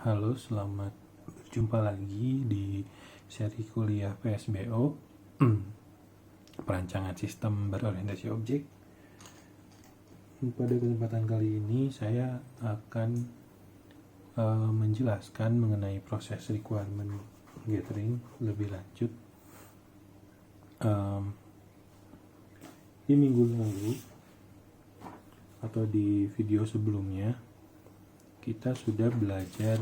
Halo, selamat berjumpa lagi di seri kuliah PSBO Perancangan Sistem Berorientasi Objek. Pada kesempatan kali ini saya akan menjelaskan mengenai proses requirement gathering lebih lanjut. Di minggu lalu atau di video sebelumnya kita sudah belajar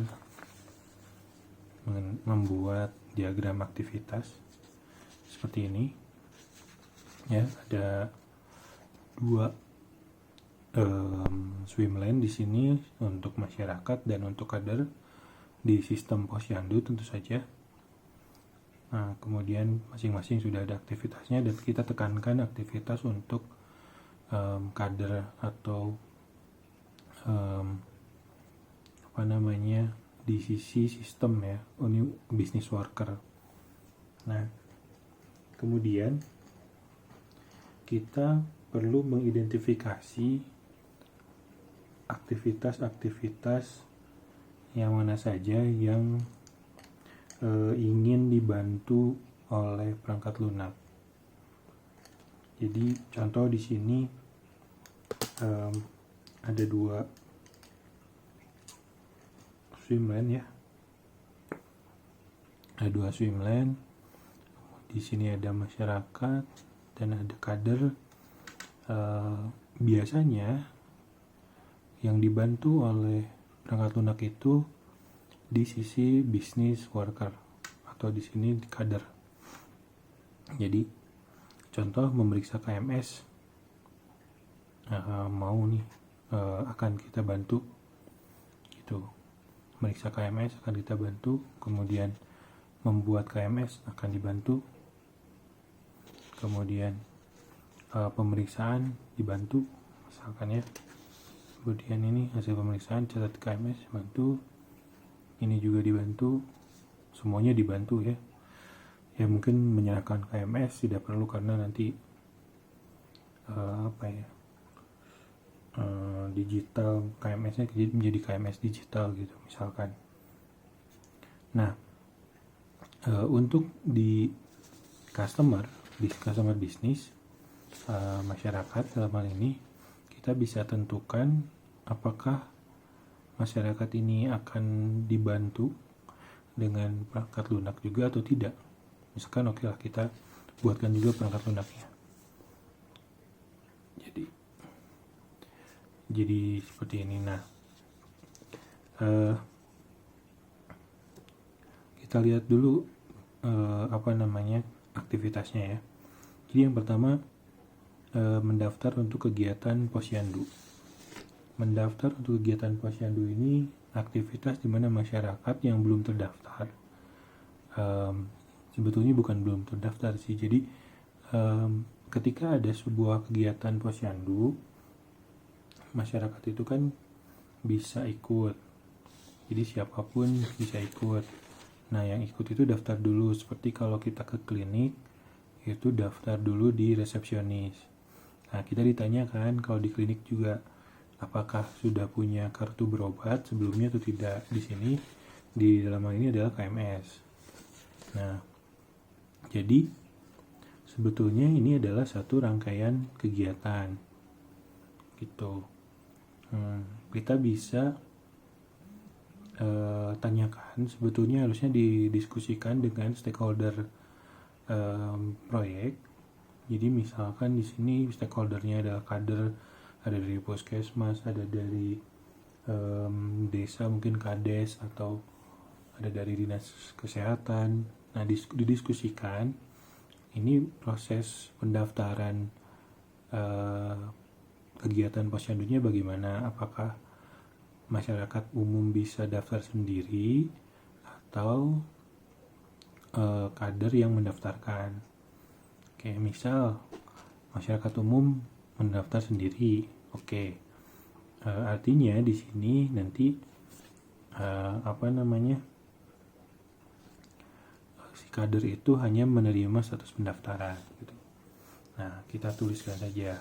membuat diagram aktivitas seperti ini ya. Ada dua swim lane di sini untuk masyarakat dan untuk kader di sistem posyandu tentu saja. Nah, kemudian masing-masing sudah ada aktivitasnya dan kita tekankan aktivitas untuk kader atau di sisi sistem ya, business worker. Nah, kemudian kita perlu mengidentifikasi aktivitas-aktivitas yang mana saja yang ingin dibantu oleh perangkat lunak. Jadi contoh di sini ada dua swim lane ya. Ada dua swim lane. Di sini ada masyarakat dan ada kader. Biasanya yang dibantu oleh perangkat lunak itu di sisi business worker atau di sini di kader. Jadi contoh memeriksa KMS akan kita bantu gitu. Meriksa KMS akan kita bantu, kemudian membuat KMS akan dibantu, kemudian pemeriksaan dibantu misalkan ya. Kemudian ini hasil pemeriksaan, catat KMS bantu, ini juga dibantu, semuanya dibantu ya. Ya mungkin menyerahkan KMS tidak perlu karena nanti digital KMS-nya menjadi KMS digital gitu misalkan. Nah, untuk di customer bisnis masyarakat dalam hal ini kita bisa tentukan apakah masyarakat ini akan dibantu dengan perangkat lunak juga atau tidak. Misalkan oke lah, kita buatkan juga perangkat lunaknya. Jadi seperti ini. Nah, kita lihat dulu aktivitasnya ya. Jadi yang pertama mendaftar untuk kegiatan posyandu. Mendaftar untuk kegiatan posyandu ini aktivitas di mana masyarakat yang belum terdaftar, sebetulnya bukan belum terdaftar sih. Jadi ketika ada sebuah kegiatan posyandu, masyarakat itu kan bisa ikut. Jadi siapapun bisa ikut. Nah, yang ikut itu daftar dulu. Seperti kalau kita ke klinik, itu daftar dulu di resepsionis. Nah, kita ditanyakan kalau di klinik juga apakah sudah punya kartu berobat sebelumnya atau tidak. Di sini, di dalam hal ini adalah KMS. Nah, jadi sebetulnya ini adalah satu rangkaian kegiatan gitu. Kita bisa tanyakan, sebetulnya harusnya didiskusikan dengan stakeholder proyek. Jadi misalkan di sini stakeholdernya adalah kader, ada dari puskesmas, ada dari desa mungkin kades, atau ada dari dinas kesehatan. Nah, didiskusikan ini proses pendaftaran kegiatan posyandunya bagaimana, apakah masyarakat umum bisa daftar sendiri atau kader yang mendaftarkan. Oke, misal masyarakat umum mendaftar sendiri. Oke. Artinya di sini nanti si kader itu hanya menerima status pendaftaran gitu. Nah, kita tuliskan saja.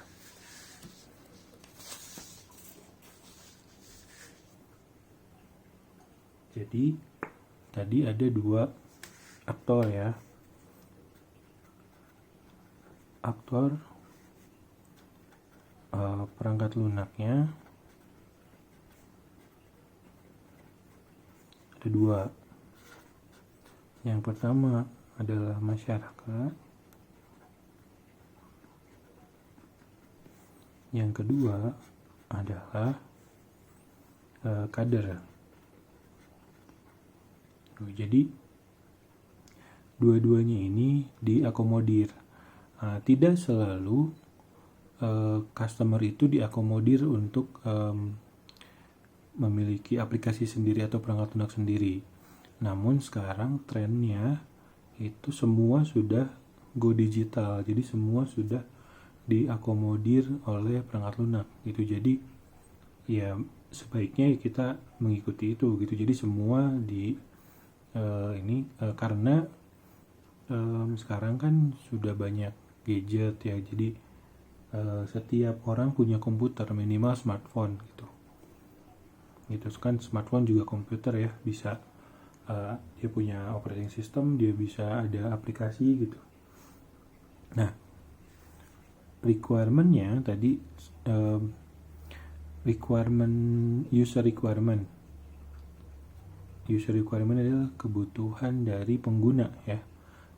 Jadi tadi ada dua aktor ya. Aktor perangkat lunaknya ada dua. Yang pertama adalah masyarakat. Yang kedua adalah kader. Jadi dua-duanya ini diakomodir. Tidak selalu customer itu diakomodir untuk memiliki aplikasi sendiri atau perangkat lunak sendiri. Namun sekarang trennya itu semua sudah go digital. Jadi semua sudah diakomodir oleh perangkat lunak gitu. Jadi ya sebaiknya kita mengikuti itu gitu. Jadi semua karena sekarang kan sudah banyak gadget ya. Jadi setiap orang punya komputer, minimal smartphone gitu. Gitu kan, smartphone juga komputer ya, bisa dia punya operating system, dia bisa ada aplikasi gitu. Nah, requirement-nya tadi user requirement adalah kebutuhan dari pengguna ya.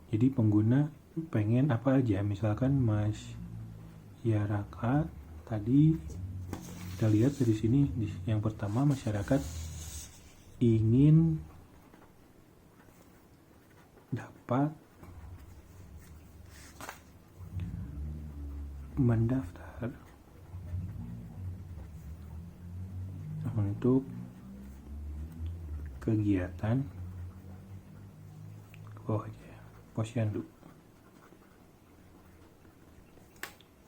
Jadi pengguna pengen apa aja, misalkan masyarakat tadi kita lihat dari sini, yang pertama masyarakat ingin dapat mendaftar untuk kegiatan Posyandu.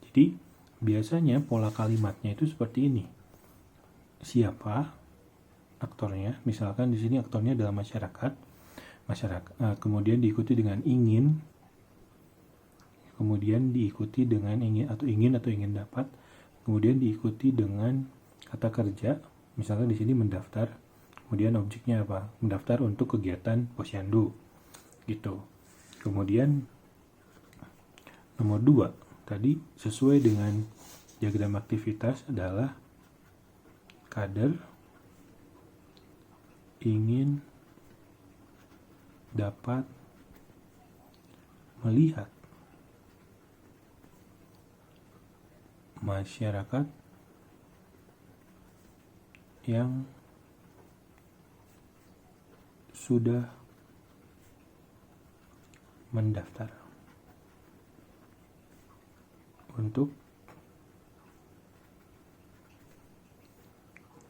Jadi biasanya pola kalimatnya itu seperti ini. Siapa aktornya? Misalkan di sini aktornya adalah masyarakat, kemudian diikuti dengan ingin, kemudian diikuti dengan ingin atau ingin dapat, kemudian diikuti dengan kata kerja. Misalkan di sini mendaftar, kemudian objeknya apa? Mendaftar untuk kegiatan Posyandu gitu. Kemudian nomor 2 tadi sesuai dengan diagram aktivitas adalah kader ingin dapat melihat masyarakat yang sudah mendaftar untuk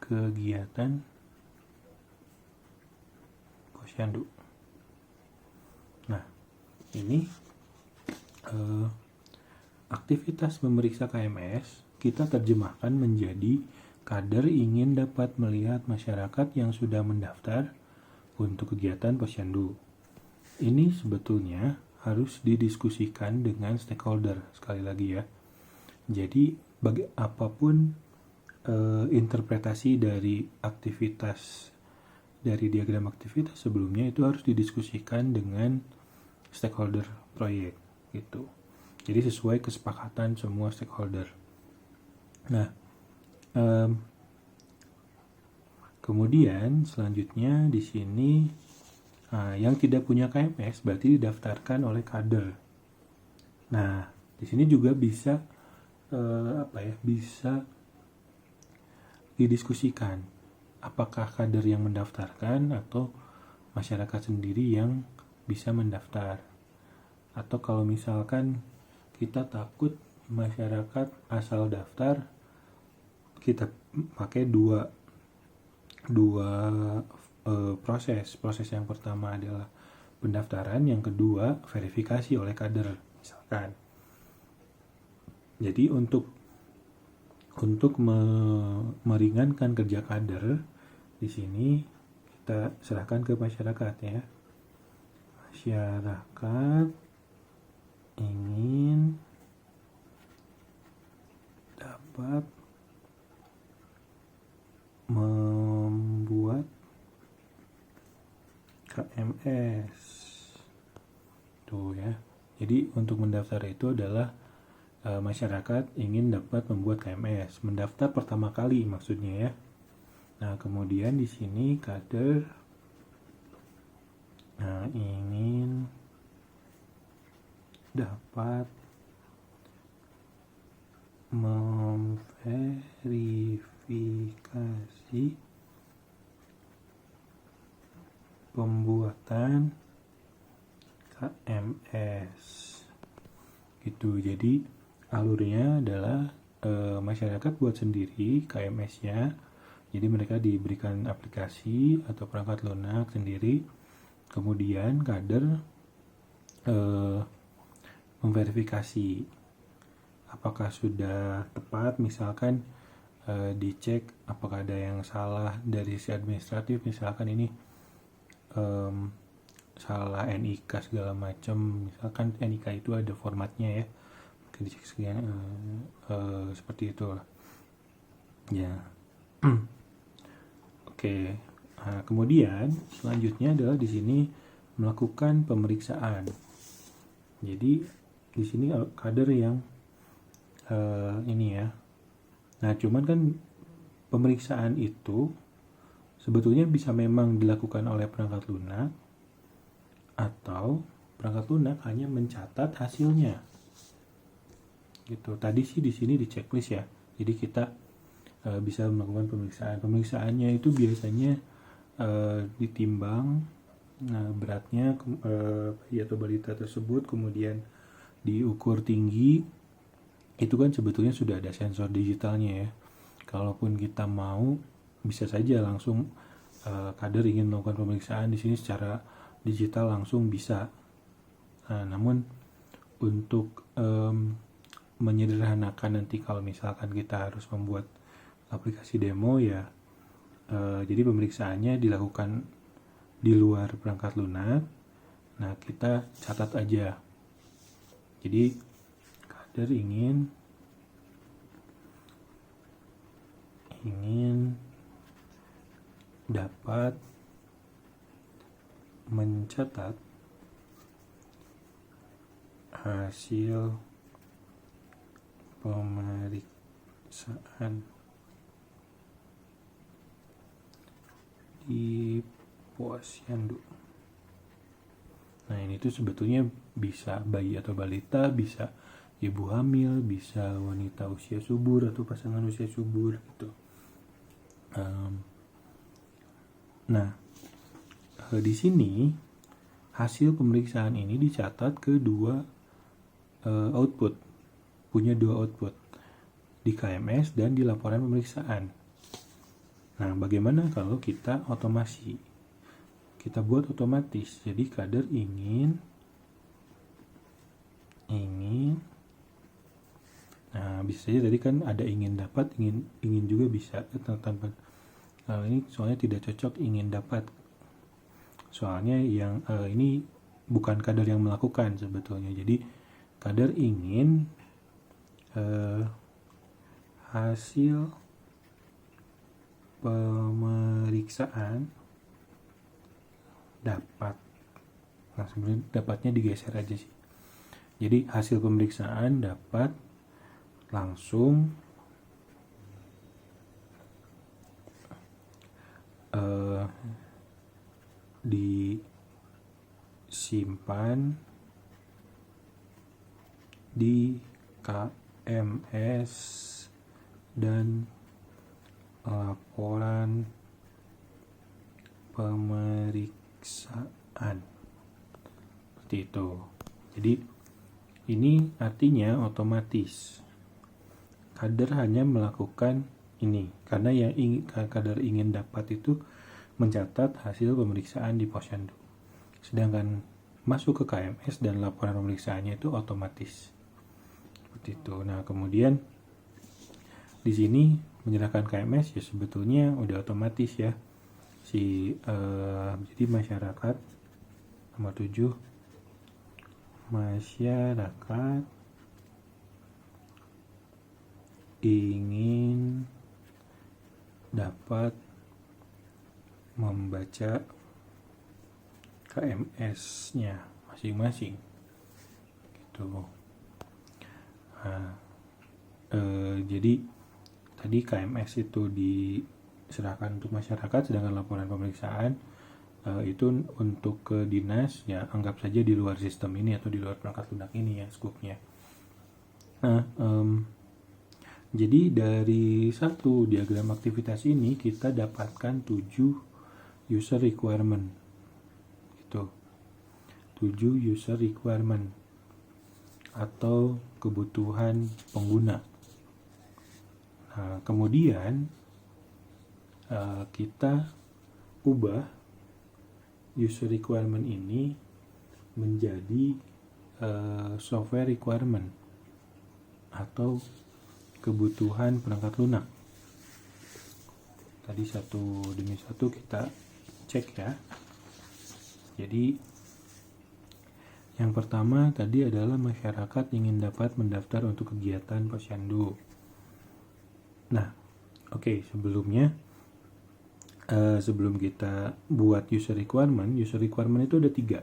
kegiatan Posyandu. Nah, ini aktivitas memeriksa KMS kita terjemahkan menjadi kader ingin dapat melihat masyarakat yang sudah mendaftar untuk kegiatan Posyandu. Ini sebetulnya harus didiskusikan dengan stakeholder, sekali lagi ya. Jadi apapun interpretasi dari aktivitas, dari diagram aktivitas sebelumnya, itu harus didiskusikan dengan stakeholder proyek gitu. Jadi sesuai kesepakatan semua stakeholder. Nah, kemudian selanjutnya di sini yang tidak punya KMS berarti didaftarkan oleh kader. Nah, di sini juga bisa bisa didiskusikan apakah kader yang mendaftarkan atau masyarakat sendiri yang bisa mendaftar. Atau kalau misalkan kita takut masyarakat asal daftar, kita pakai dua proses yang pertama adalah pendaftaran, yang kedua verifikasi oleh kader misalkan. Jadi untuk meringankan kerja kader di sini kita serahkan ke masyarakat ya. Masyarakat ingin dapat membuat KMS. Tuh ya. Jadi untuk mendaftar itu adalah masyarakat ingin dapat membuat KMS, mendaftar pertama kali maksudnya ya. Nah, kemudian di sini kader ingin dapat memverifikasi pembuatan KMS gitu. Jadi alurnya adalah masyarakat buat sendiri KMS-nya. Jadi mereka diberikan aplikasi atau perangkat lunak sendiri. Kemudian kader memverifikasi apakah sudah tepat, misalkan dicek apakah ada yang salah dari si administratif, misalkan ini salah NIK segala macam, misalkan NIK itu ada formatnya ya, mungkin dicek sekian seperti itu lah ya. Oke. Nah, kemudian selanjutnya adalah di sini melakukan pemeriksaan. Jadi di sini kader yang ini ya. Nah, cuman kan pemeriksaan itu sebetulnya bisa memang dilakukan oleh perangkat lunak, atau perangkat lunak hanya mencatat hasilnya. Gitu. Tadi sih di sini di checklist ya. Jadi kita bisa melakukan pemeriksaan. Pemeriksaannya itu biasanya ditimbang beratnya bayi atau balita tersebut, kemudian diukur tinggi. Itu kan sebetulnya sudah ada sensor digitalnya ya. Kalaupun kita mau, bisa saja langsung kader ingin melakukan pemeriksaan di sini secara digital langsung bisa. Namun untuk menyederhanakan nanti kalau misalkan kita harus membuat aplikasi demo ya, jadi pemeriksaannya dilakukan di luar perangkat lunak. Nah, kita catat aja. Jadi kader ingin dapat mencatat hasil pemeriksaan di posyandu. Nah, ini tuh sebetulnya bisa bayi atau balita, bisa ibu hamil, bisa wanita usia subur atau pasangan usia subur gitu. Nah, di sini hasil pemeriksaan ini dicatat ke dua output, punya dua output, di KMS dan di laporan pemeriksaan. Nah, bagaimana kalau kita otomasi? Kita buat otomatis. Jadi kader ingin nah, bisa saja tadi kan ada ingin dapat, ingin juga bisa tanpa ini soalnya tidak cocok ingin dapat. Soalnya yang ini bukan kader yang melakukan sebetulnya. Jadi kader ingin hasil pemeriksaan dapat. Nah, sebenarnya dapatnya digeser aja sih. Jadi hasil pemeriksaan dapat langsung disimpan di KMS dan laporan pemeriksaan. Seperti itu. Jadi ini artinya otomatis. Kader hanya melakukan ini karena yang kader ingin dapat itu mencatat hasil pemeriksaan di posyandu. Sedangkan masuk ke KMS dan laporan pemeriksaannya itu otomatis. Seperti itu. Nah, kemudian di sini menyerahkan KMS ya sebetulnya udah otomatis ya. Jadi masyarakat nomor 7, masyarakat ingin dapat membaca KMS-nya masing-masing gitu. Nah, jadi tadi KMS itu diserahkan untuk masyarakat, sedangkan laporan pemeriksaan itu untuk ke dinas, ya anggap saja di luar sistem ini atau di luar perangkat lunak ini ya skupnya. Nah, jadi dari satu diagram aktivitas ini kita dapatkan 7 user requirement gitu. 7 user requirement atau kebutuhan pengguna. Nah, kemudian kita ubah user requirement ini menjadi software requirement atau kebutuhan perangkat lunak. Tadi satu demi satu kita cek ya. Jadi yang pertama tadi adalah masyarakat ingin dapat mendaftar untuk kegiatan posyandu. Nah, oke, sebelum kita buat user requirement itu ada 3.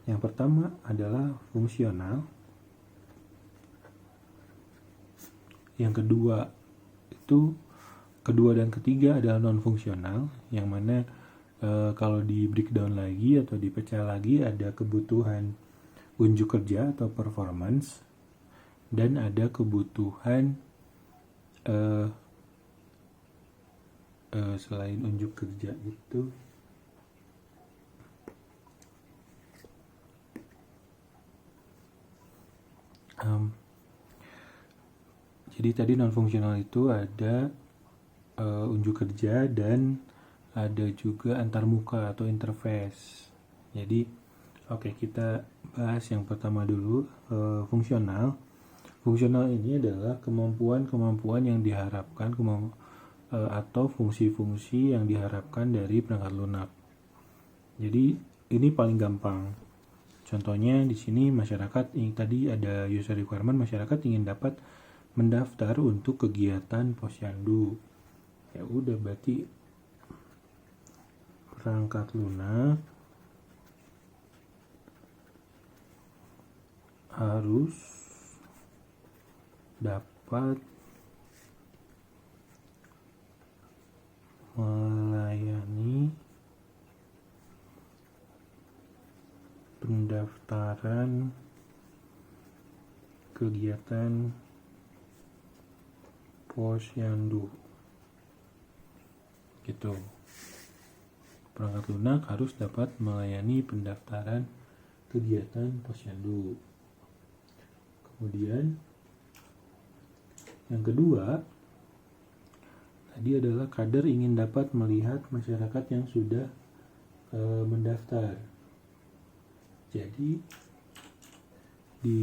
Yang pertama adalah fungsional. Yang kedua dan ketiga adalah non fungsional, yang mana kalau di breakdown lagi atau dipecah lagi ada kebutuhan unjuk kerja atau performance, dan ada kebutuhan selain unjuk kerja itu jadi tadi non fungsional itu ada unjuk kerja dan ada juga antarmuka atau interface. Jadi kita bahas yang pertama dulu, fungsional. Fungsional ini adalah kemampuan yang diharapkan atau fungsi-fungsi yang diharapkan dari perangkat lunak. Jadi ini paling gampang. Contohnya di sini masyarakat ini tadi ada user requirement, masyarakat ingin dapat mendaftar untuk kegiatan posyandu. Ya udah, berarti perangkat lunak harus dapat melayani pendaftaran kegiatan posyandu gitu. Perangkat lunak harus dapat melayani pendaftaran kegiatan posyandu. Kemudian yang kedua tadi adalah kader ingin dapat melihat masyarakat yang sudah mendaftar. Jadi di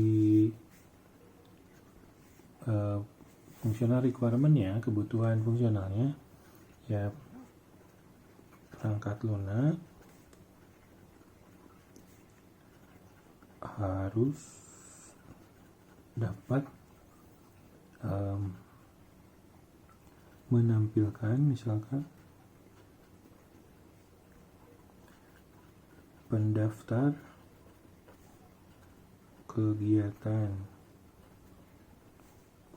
fungsional requirement-nya, kebutuhan fungsionalnya, ya perangkat lunak harus dapat menampilkan misalkan pendaftar kegiatan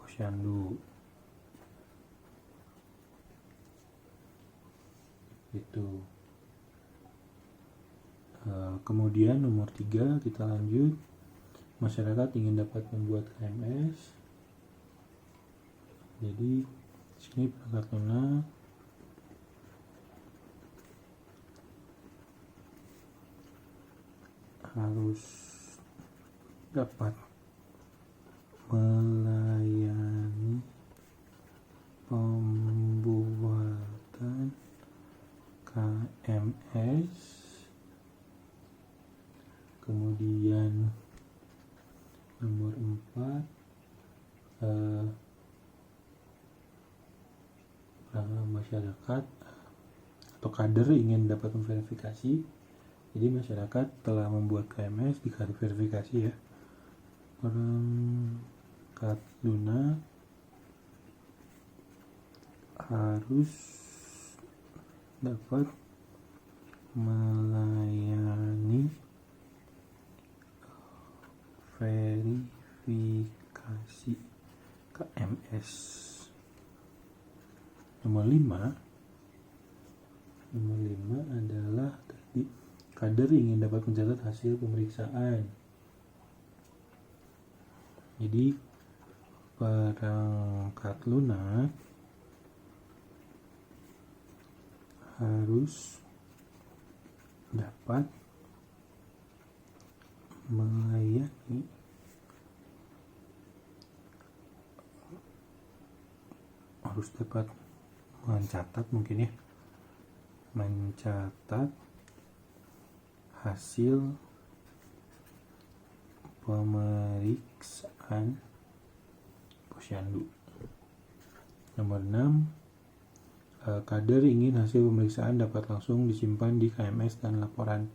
posyandu gitu. Kemudian nomor 3 kita lanjut, masyarakat ingin dapat membuat KMS. Jadi sini perangkat lunak harus dapat melayani pembuatan KMS. Kemudian nomor 4 masyarakat atau kader ingin dapat memverifikasi. Jadi masyarakat telah membuat KMS dikasih verifikasi ya. Perangkat lunak harus dapat melayani verifikasi KMS. Nomor 5 adalah tadi kader ingin dapat mencatat hasil pemeriksaan. Jadi perangkat lunak harus dapat melayani mencatat hasil pemeriksaan posyandu. Nomor 6, kader ingin hasil pemeriksaan dapat langsung disimpan di KMS dan laporan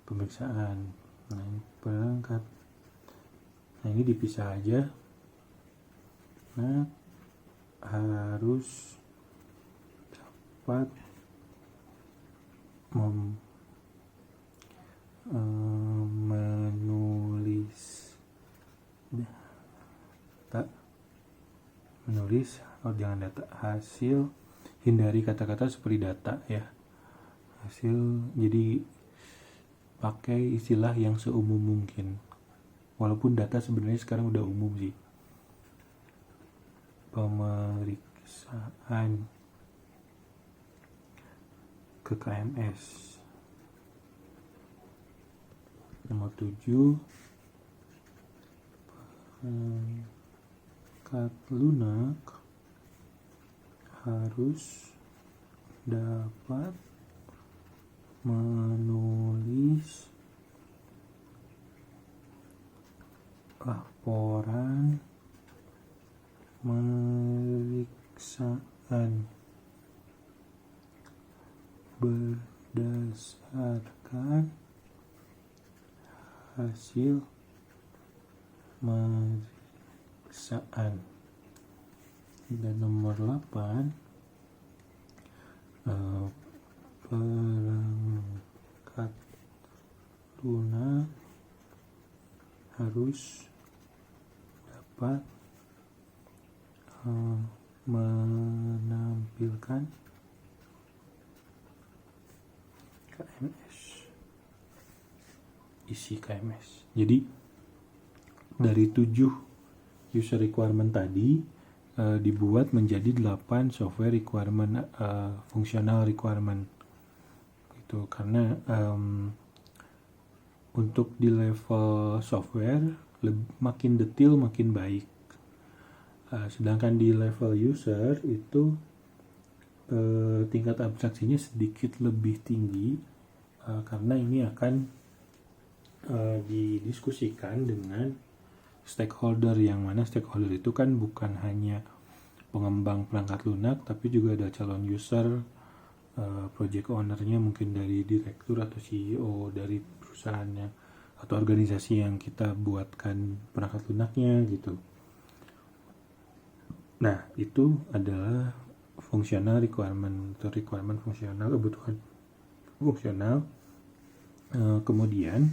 pemeriksaan. Ini dipisah aja. Harus dapat menulis hasil, hindari kata-kata seperti data ya, hasil. Jadi pakai istilah yang seumum mungkin, walaupun data sebenarnya sekarang udah umum sih. Pemeriksaan ke KMS. Nomor 7, perangkat lunak harus dapat menulis laporan pemeriksaan berdasarkan hasil pemeriksaan. Dan nomor 8, perangkat lunak harus dapat menampilkan KMS, isi KMS. Jadi dari 7 user requirement tadi dibuat menjadi 8 software requirement, functional requirement itu karena untuk di level software makin detail makin baik. Sedangkan di level user itu tingkat abstraksinya sedikit lebih tinggi karena ini akan didiskusikan dengan stakeholder, yang mana stakeholder itu kan bukan hanya pengembang perangkat lunak tapi juga ada calon user, project ownernya mungkin dari direktur atau CEO dari perusahaannya atau organisasi yang kita buatkan perangkat lunaknya gitu. Nah, itu adalah functional requirement atau requirement fungsional, kebutuhan fungsional. Kemudian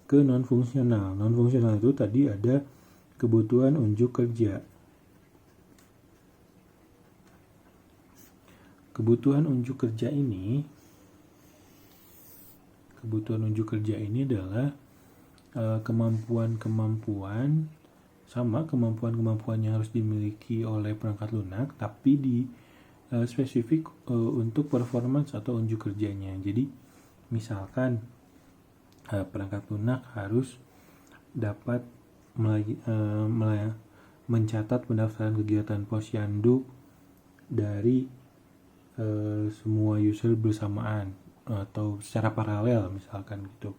ke non fungsional. Non fungsional itu tadi ada kebutuhan unjuk kerja. Kebutuhan unjuk kerja ini adalah kemampuan yang harus dimiliki oleh perangkat lunak, tapi di spesifik untuk performance atau unjuk kerjanya. Jadi misalkan perangkat lunak harus dapat mencatat pendaftaran kegiatan posyandu dari semua user bersamaan atau secara paralel misalkan gitu.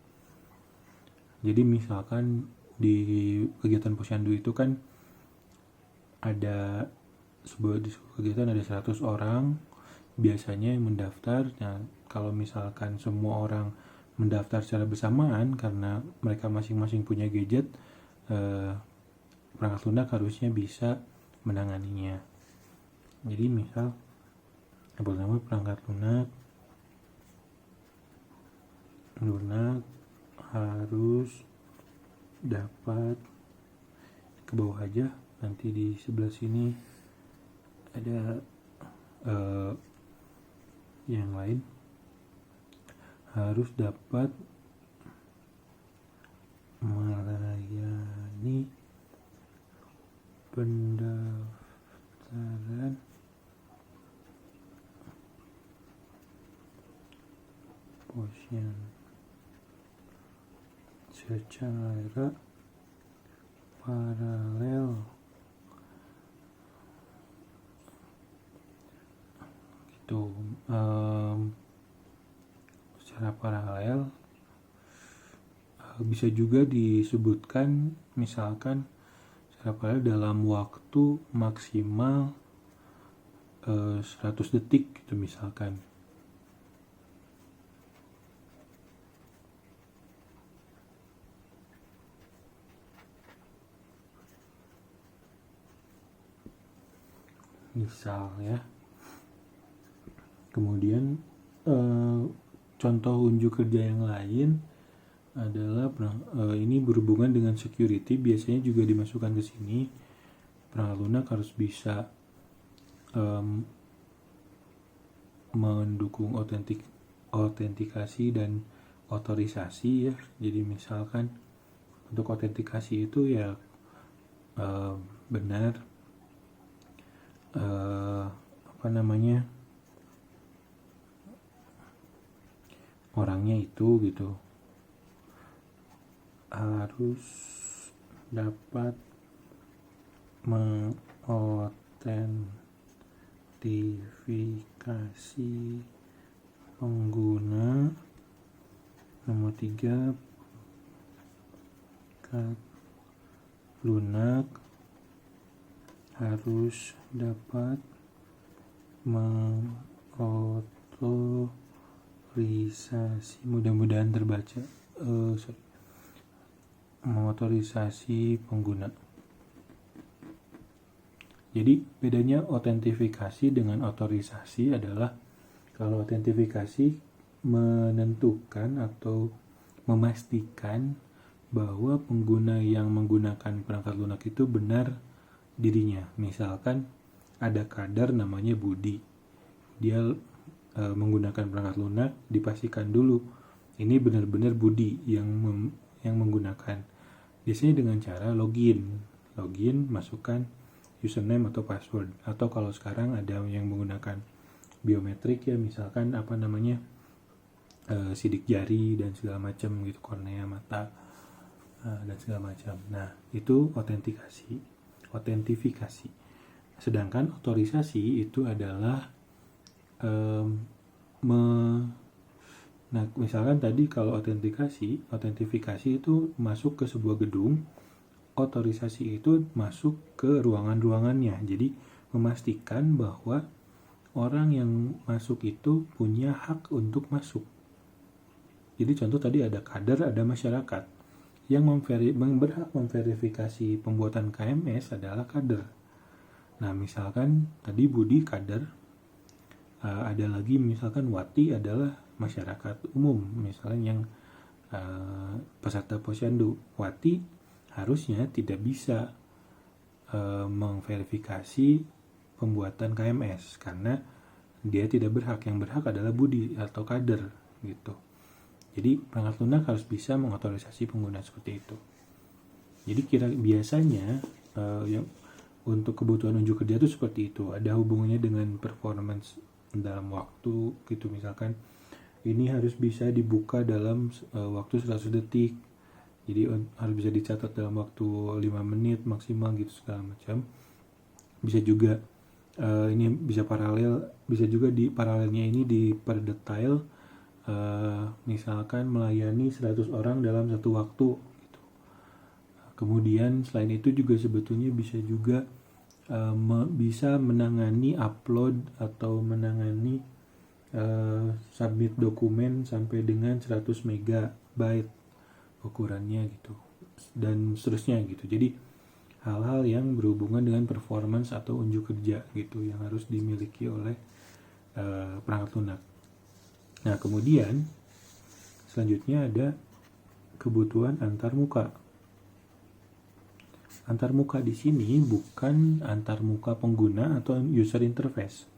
Jadi misalkan di kegiatan posyandu itu kan ada sebuah kegiatan ada 100 orang biasanya yang mendaftar. Nah, kalau misalkan semua orang mendaftar secara bersamaan karena mereka masing-masing punya gadget, perangkat lunak harusnya bisa menanganinya. Jadi misal yang pertama perangkat lunak lunak harus dapat, ke bawah aja, nanti di sebelah sini ada yang lain, harus dapat melayani pendaftaran posyandu secara paralel gitu. Secara paralel bisa juga disebutkan misalkan secara paralel dalam waktu maksimal 100 detik gitu misalkan. Misal ya. Kemudian contoh unjuk kerja yang lain adalah ini berhubungan dengan security, biasanya juga dimasukkan ke sini. Perangkat lunak harus bisa mendukung autentikasi dan otorisasi ya. Jadi misalkan untuk autentikasi itu ya benar orangnya itu gitu harus dapat mengautentikasi pengguna. Nomor 3, lunak harus dapat mengotorisasi, mudah-mudahan terbaca, mengotorisasi pengguna. Jadi bedanya autentifikasi dengan otorisasi adalah kalau autentifikasi menentukan atau memastikan bahwa pengguna yang menggunakan perangkat lunak itu benar dirinya. Misalkan ada kader namanya Budi, dia menggunakan perangkat lunak, dipastikan dulu ini benar-benar Budi yang menggunakan. Biasanya dengan cara login, masukkan username atau password, atau kalau sekarang ada yang menggunakan biometrik ya, misalkan sidik jari dan segala macam gitu, kornea mata dan segala macam. Nah itu autentifikasi. Sedangkan otorisasi itu adalah nah misalkan tadi kalau autentifikasi itu masuk ke sebuah gedung, otorisasi itu masuk ke ruangan-ruangannya. Jadi memastikan bahwa orang yang masuk itu punya hak untuk masuk. Jadi contoh tadi ada kader, ada masyarakat. Yang berhak memverifikasi pembuatan KMS adalah kader. Nah misalkan tadi Budi kader, ada lagi misalkan Wati adalah masyarakat umum, misalnya yang peserta posyandu. Wati harusnya tidak bisa memverifikasi pembuatan KMS karena dia tidak berhak. Yang berhak adalah Budi atau kader gitu. Jadi perangkat lunak harus bisa mengotorisasi pengguna seperti itu. Jadi biasanya yang untuk kebutuhan unjuk kerja itu seperti itu, ada hubungannya dengan performance dalam waktu gitu. Misalkan ini harus bisa dibuka dalam waktu 100 detik, jadi harus bisa dicatat dalam waktu 5 menit maksimal gitu segala macam. Bisa juga ini bisa paralel, bisa juga di paralelnya ini per detail, misalkan melayani 100 orang dalam satu waktu gitu. Kemudian selain itu juga sebetulnya bisa juga bisa menangani upload atau menangani submit dokumen sampai dengan 100 megabyte ukurannya gitu, dan seterusnya gitu. Jadi hal-hal yang berhubungan dengan performance atau unjuk kerja gitu yang harus dimiliki oleh perangkat lunak. Nah kemudian Selanjutnya ada kebutuhan antarmuka. Antarmuka di sini bukan antarmuka pengguna atau user interface,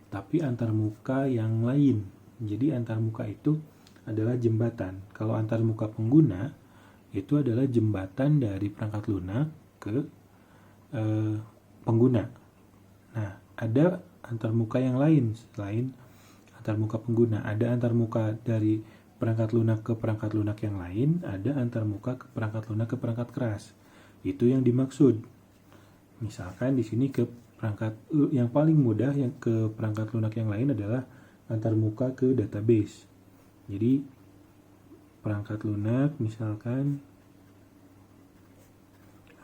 tapi antarmuka yang lain. Jadi antarmuka itu adalah jembatan. Kalau antarmuka pengguna itu adalah jembatan dari perangkat lunak ke pengguna. Nah, ada antarmuka yang lain selain antarmuka pengguna. Ada antarmuka dari perangkat lunak ke perangkat lunak yang lain, ada antarmuka ke perangkat lunak ke perangkat keras. Itu yang dimaksud. Misalkan di sini ke perangkat yang paling mudah yang ke perangkat lunak yang lain adalah antarmuka ke database. Jadi perangkat lunak misalkan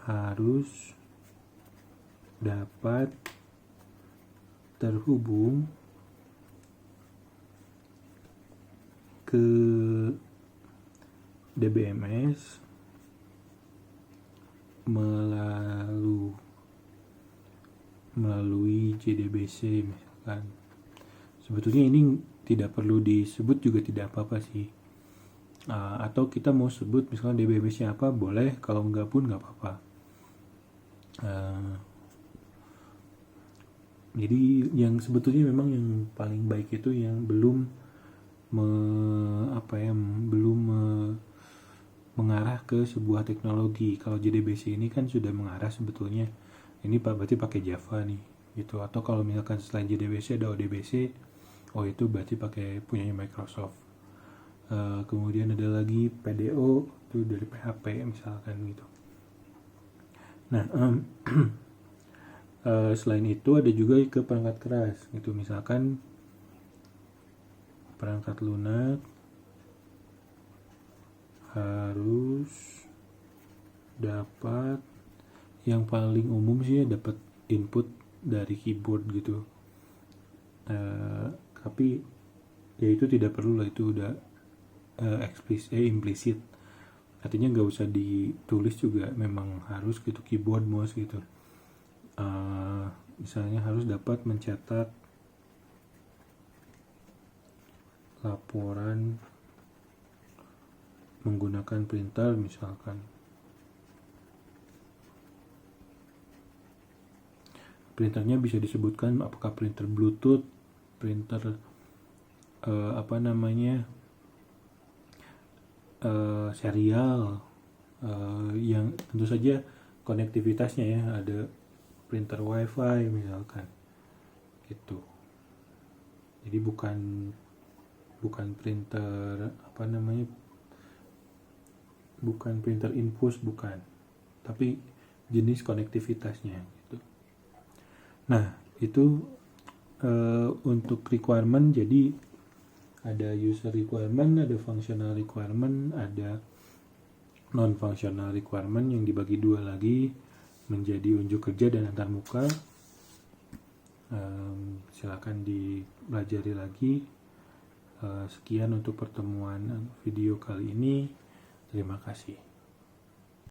harus dapat terhubung ke DBMS melalui JDBC misalkan. Sebetulnya ini tidak perlu disebut juga tidak apa-apa sih. Atau kita mau sebut misalkan DBMS-nya apa, boleh. Kalau enggak pun enggak apa-apa. Jadi yang sebetulnya memang yang paling baik itu yang belum mengarah ke sebuah teknologi. Kalau JDBC ini kan sudah mengarah sebetulnya. Ini berarti pakai Java nih, gitu. Atau kalau misalkan selain JDBC ada ODBC, itu berarti pakai punyanya Microsoft. Kemudian ada lagi PDO, itu dari PHP misalkan gitu. Nah, selain itu ada juga ke perangkat keras, gitu. Misalkan perangkat lunak harus dapat, yang paling umum sih ya dapat input dari keyboard gitu. Tapi ya itu tidak perlu lah, itu udah implisit. Artinya nggak usah ditulis juga, memang harus gitu keyboard mouse gitu. Misalnya harus dapat mencetak laporan menggunakan printer misalkan. Printernya bisa disebutkan apakah printer Bluetooth, printer serial, yang tentu saja konektivitasnya ya, ada printer WiFi misalkan gitu. Jadi bukan printer bukan printer infus, bukan, tapi jenis konektivitasnya gitu. Nah, itu untuk requirement. Jadi ada user requirement, ada functional requirement, ada non-functional requirement yang dibagi dua lagi menjadi unjuk kerja dan antarmuka. Silakan dipelajari lagi. Sekian untuk pertemuan video kali ini. Terima kasih.